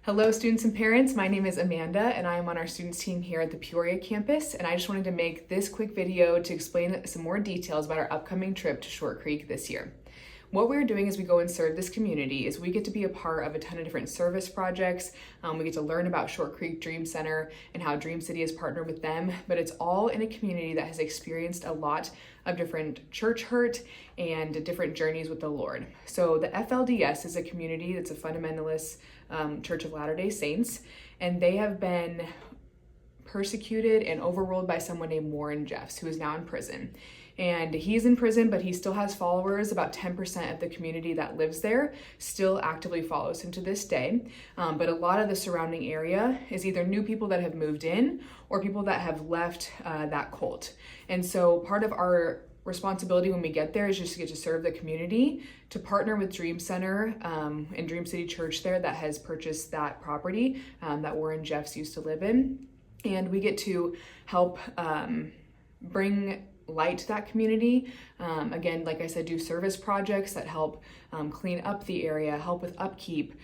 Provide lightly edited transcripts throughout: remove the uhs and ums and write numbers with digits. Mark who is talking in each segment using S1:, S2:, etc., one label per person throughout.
S1: Hello students and parents, my name is Amanda and I am on our students team here at the Peoria campus, and I just wanted to make this quick video to explain some more details about our upcoming trip to Short Creek this year. What we're doing as we go and serve this community is we get to be a part of a ton of different service projects. We get to learn about Short Creek Dream Center and how Dream City has partnered with them, but it's all in a community that has experienced a lot of different church hurt and different journeys with the Lord. So the FLDS is a community that's a fundamentalist Church of Latter-day Saints, and they have been persecuted and overruled by someone named Warren Jeffs, who is now in prison. And he's in prison, but he still has followers. About 10% of the community that lives there still actively follows him to this day. But a lot of the surrounding area is either new people that have moved in or people that have left that cult. And so part of our responsibility when we get there is just to get to serve the community, to partner with Dream Center and Dream City Church there that has purchased that property that Warren Jeffs used to live in. And we get to help bring light to that community. Again, like I said, do service projects that help clean up the area, help with upkeep.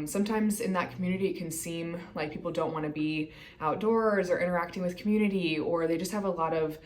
S1: Sometimes in that community, it can seem like people don't want to be outdoors or interacting with community, or they just have a lot of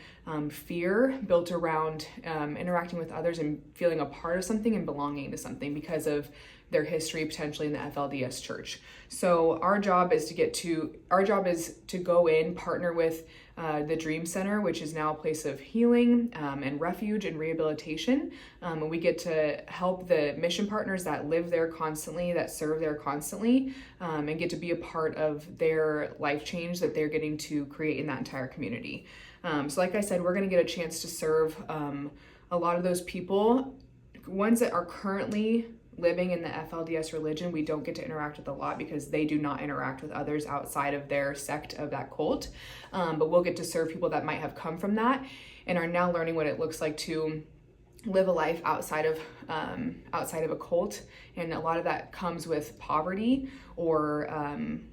S1: fear built around interacting with others and feeling a part of something and belonging to something because of their history potentially in the FLDS church. So our job is to go in, partner with the Dream Center, which is now a place of healing and refuge and rehabilitation. And we get to help the mission partners that live there constantly, that serve there constantly, and get to be a part of their life change that they're getting to create in that entire community. So like I said, we're gonna get a chance to serve a lot of those people, ones that are currently living in the FLDS religion. We don't get to interact with a lot because they do not interact with others outside of their sect of that cult. But we'll get to serve people that might have come from that and are now learning what it looks like to live a life outside of a cult. And a lot of that comes with poverty or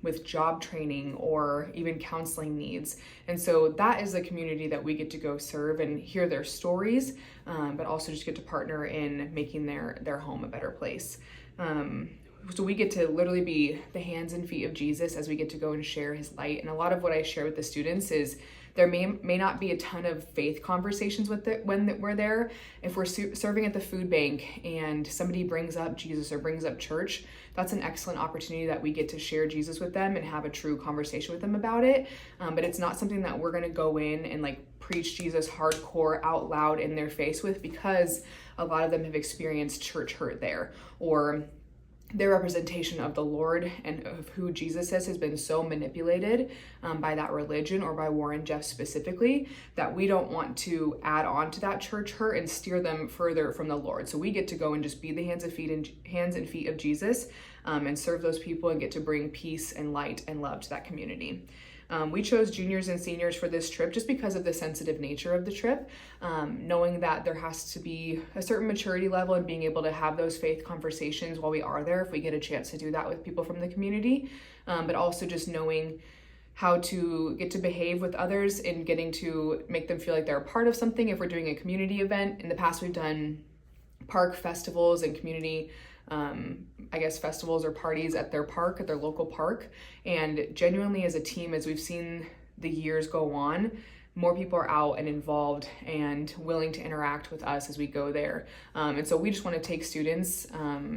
S1: with job training or even counseling needs. And so that is the community that we get to go serve and hear their stories, but also just get to partner in making their home a better place. So we get to literally be the hands and feet of Jesus as we get to go and share his light. And a lot of what I share with the students is there may not be a ton of faith conversations when we're there. If we're serving at the food bank and somebody brings up Jesus or brings up church, that's an excellent opportunity that we get to share Jesus with them and have a true conversation with them about it. But it's not something that we're gonna go in and preach Jesus hardcore out loud in their face with, because a lot of them have experienced church hurt there, or their representation of the Lord and of who Jesus is has been so manipulated by that religion or by Warren Jeffs specifically, that we don't want to add on to that church hurt and steer them further from the Lord. So we get to go and just be the hands and feet of Jesus and serve those people and get to bring peace and light and love to that community. We chose juniors and seniors for this trip just because of the sensitive nature of the trip, knowing that there has to be a certain maturity level and being able to have those faith conversations while we are there, if we get a chance to do that with people from the community, but also just knowing how to get to behave with others and getting to make them feel like they're a part of something. If we're doing a community event, in the past we've done park festivals and community festivals or parties at their park, at their local park. And genuinely as a team, as we've seen the years go on, more people are out and involved and willing to interact with us as we go there. And so we just want to take students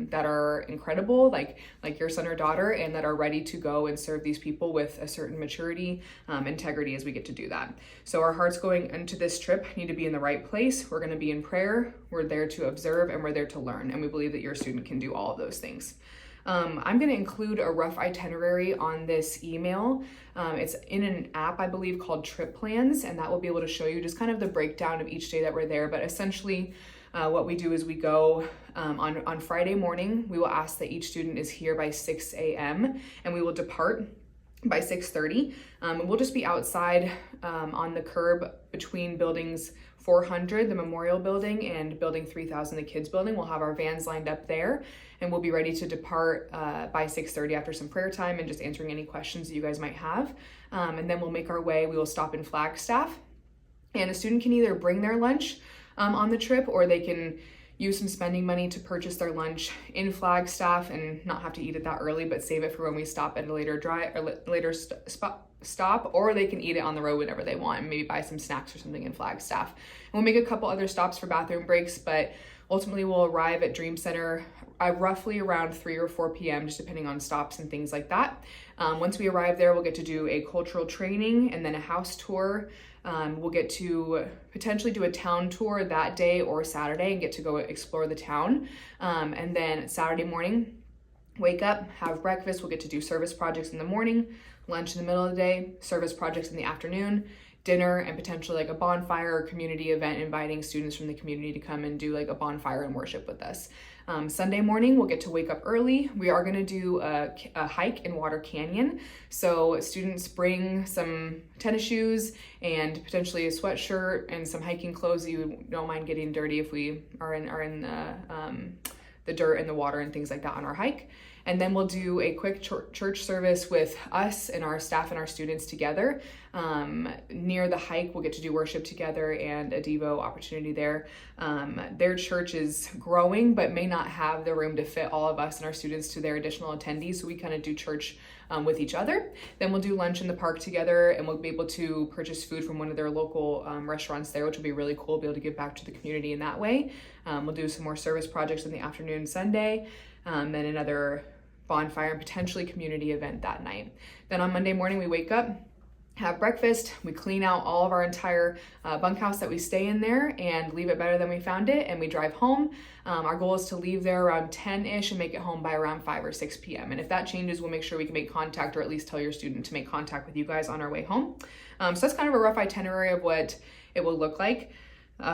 S1: that are incredible, like your son or daughter, and that are ready to go and serve these people with a certain maturity, integrity as we get to do that. So our hearts going into this trip need to be in the right place. We're going to be in prayer, we're there to observe, and we're there to learn. And we believe that your student can do all of those things. I'm going to include a rough itinerary on this email. It's in an app, I believe, called Trip Plans, and that will be able to show you just kind of the breakdown of each day that we're there. But essentially, what we do is we go on Friday morning. We will ask that each student is here by 6 a.m. and we will depart by 6:30. And we'll just be outside on the curb between buildings 400, the Memorial Building, and Building 3000, the Kids Building. We'll have our vans lined up there, and we'll be ready to depart by 6:30 after some prayer time and just answering any questions that you guys might have. And then we'll make our way. We will stop in Flagstaff, and a student can either bring their lunch on the trip, or they can use some spending money to purchase their lunch in Flagstaff and not have to eat it that early, but save it for when we stop at a later stop, or they can eat it on the road whenever they want and maybe buy some snacks or something in Flagstaff. And we'll make a couple other stops for bathroom breaks, but ultimately we'll arrive at Dream Center roughly around 3 or 4 p.m., just depending on stops and things like that. Once we arrive there, we'll get to do a cultural training and then a house tour. We'll get to potentially do a town tour that day or Saturday and get to go explore the town. And then Saturday morning, wake up, have breakfast. We'll get to do service projects in the morning, lunch in the middle of the day, service projects in the afternoon, dinner, and potentially like a bonfire or community event, inviting students from the community to come and do like a bonfire and worship with us. Sunday morning, we'll get to wake up early. We are gonna do a hike in Water Canyon. So students bring some tennis shoes and potentially a sweatshirt and some hiking clothes that you don't mind getting dirty if we are in the dirt and the water and things like that on our hike. And then we'll do a quick church service with us and our staff and our students together. Near the hike, we'll get to do worship together and a Devo opportunity there. Their church is growing, but may not have the room to fit all of us and our students to their additional attendees. So we kind of do church with each other. Then we'll do lunch in the park together, and we'll be able to purchase food from one of their local restaurants there, which will be really cool, be able to give back to the community in that way. We'll do some more service projects in the afternoon Sunday, then another bonfire and potentially community event that night. Then on Monday morning, we wake up, have breakfast, we clean out all of our entire bunkhouse that we stay in there and leave it better than we found it, and we drive home. Our goal is to leave there around 10-ish and make it home by around 5 or 6 p.m. And if that changes, we'll make sure we can make contact, or at least tell your student to make contact with you guys on our way home. So that's kind of a rough itinerary of what it will look like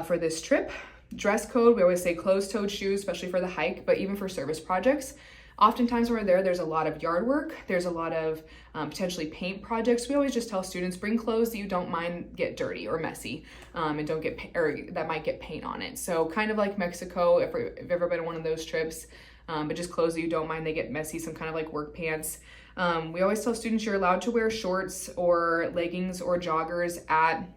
S1: for this trip. Dress code, we always say closed-toed shoes, especially for the hike, but even for service projects. Oftentimes when we're there's a lot of yard work. There's a lot of potentially paint projects. We always just tell students, bring clothes that you don't mind get dirty or messy, and don't get or that might get paint on it. So kind of like Mexico, if you've ever been on one of those trips, but just clothes that you don't mind they get messy, some kind of like work pants. We always tell students you're allowed to wear shorts or leggings or joggers at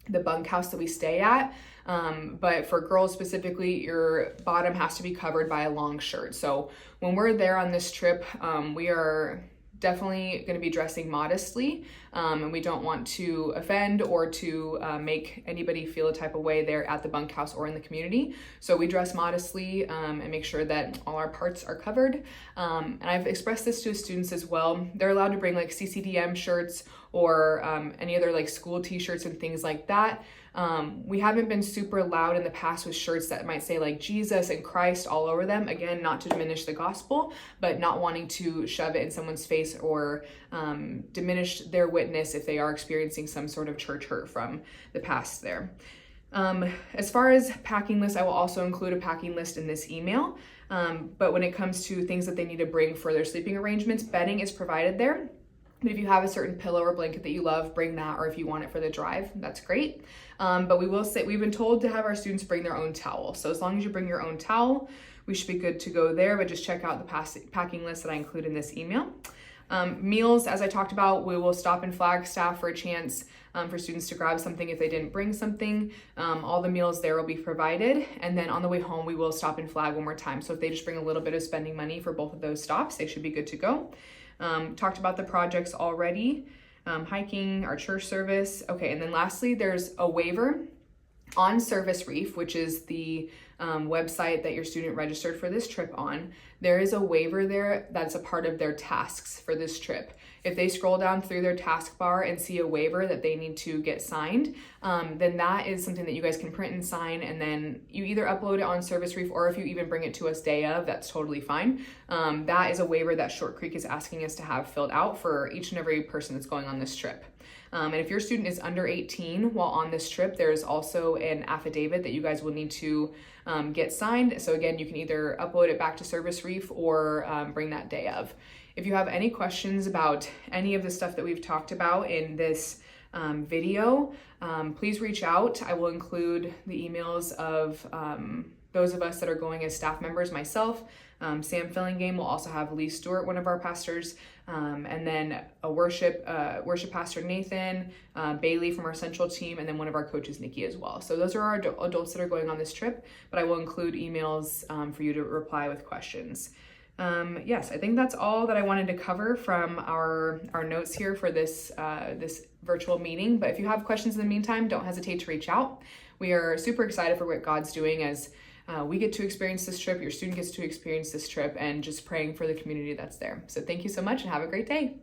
S1: the bunkhouse that we stay at. But for girls specifically, your bottom has to be covered by a long shirt. So when we're there on this trip, we are definitely going to be dressing modestly, and we don't want to offend or to make anybody feel a type of way there at the bunkhouse or in the community. So we dress modestly and make sure that all our parts are covered. And I've expressed this to students as well. They're allowed to bring like CCDM shirts or any other like school t-shirts and things like that. We haven't been super loud in the past with shirts that might say like Jesus and Christ all over them. Again, not to diminish the gospel, but not wanting to shove it in someone's face or diminish their witness if they are experiencing some sort of church hurt from the past there. As far as packing list, I will also include a packing list in this email. But when it comes to things that they need to bring for their sleeping arrangements, bedding is provided there. But if you have a certain pillow or blanket that you love, bring that, or if you want it for the drive, that's great. But we will say, we've been told to have our students bring their own towel. So as long as you bring your own towel, we should be good to go there, but just check out the packing list that I include in this email. Meals, as I talked about, we will stop in Flagstaff for a chance for students to grab something if they didn't bring something. All the meals there will be provided. And then on the way home, we will stop in Flag one more time. So if they just bring a little bit of spending money for both of those stops, they should be good to go. Talked about the projects already, hiking, our church service. Okay, and then lastly, there's a waiver on Service Reef, which is the website that your student registered for this trip on. There is a waiver there that's a part of their tasks for this trip. If they scroll down through their taskbar and see a waiver that they need to get signed, then that is something that you guys can print and sign, and then you either upload it on Service Reef, or if you even bring it to us day of, that's totally fine. That is a waiver that Short Creek is asking us to have filled out for each and every person that's going on this trip. And if your student is under 18 while on this trip, there's also an affidavit that you guys will need to get signed. So again, you can either upload it back to Service Reef or bring that day of. If you have any questions about any of the stuff that we've talked about in this video, please reach out. I will include the emails of those of us that are going as staff members, myself, Sam Fillingame will also have Lee Stewart, one of our pastors, and then a worship pastor, Nathan, Bailey from our central team, and then one of our coaches, Nikki, as well. So those are our adults that are going on this trip, but I will include emails for you to reply with questions. Yes, I think that's all that I wanted to cover from our notes here for this virtual meeting. But if you have questions in the meantime, don't hesitate to reach out. We are super excited for what God's doing as we get to experience this trip, your student gets to experience this trip, and just praying for the community that's there. So thank you so much and have a great day.